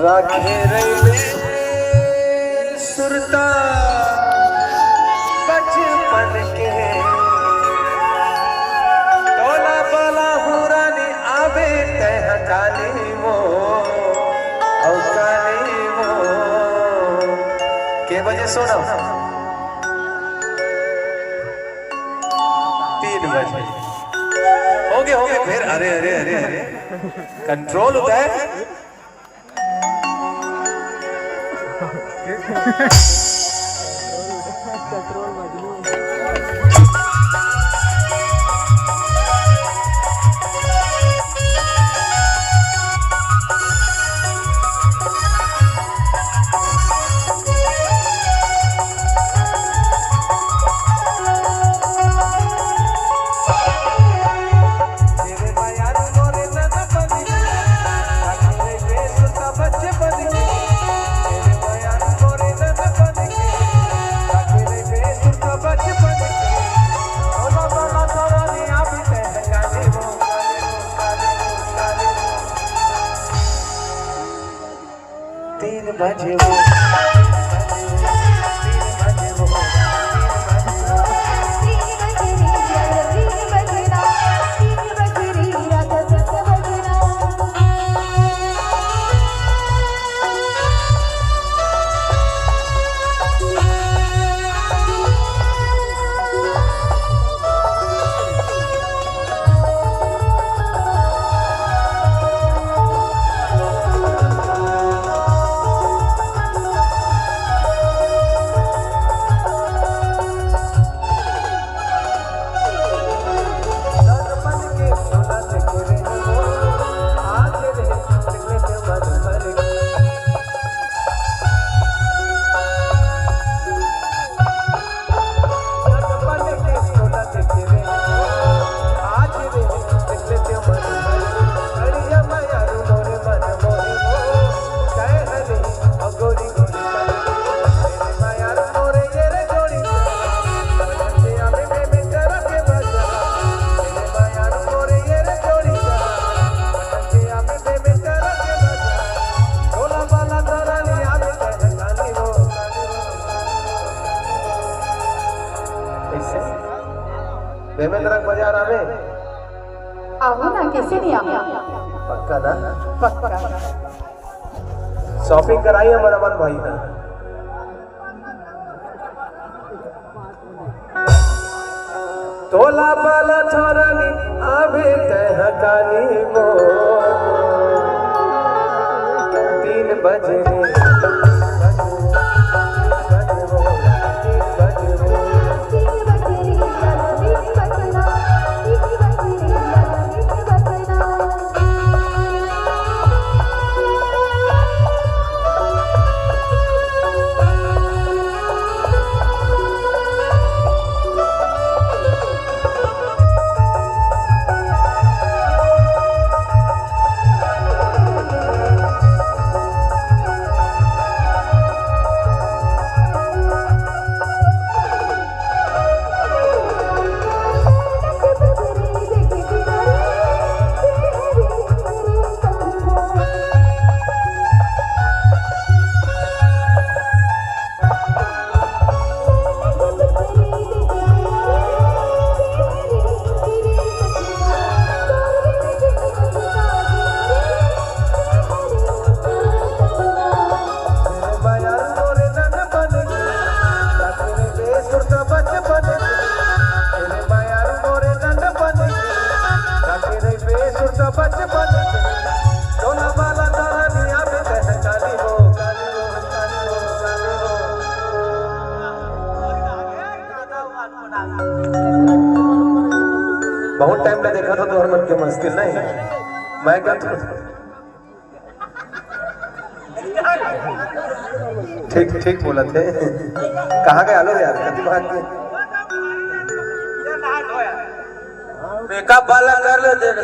राखे रहे सुरता बचपन के टोला बाला हुरानी आवे तह काली वो और काली वो के बजे सोना 3 बजे हो गए फिर अरे अरे अरे अरे कंट्रोल होता है। बाजार आवे आओ ना, कैसे नहीं आओ? पक्का ना? पक्का। शॉपिंग कराई है मन भाई ने। तोला बाला छोरानी आवे तह काली वो 3 बजे बहुत टाइम में देखा था तो हर मन के मुश्किल नहीं मैं क्या ठीक ठीक बोला थे। कहाँ गए आलो यार मेकअप वाला कर ले देख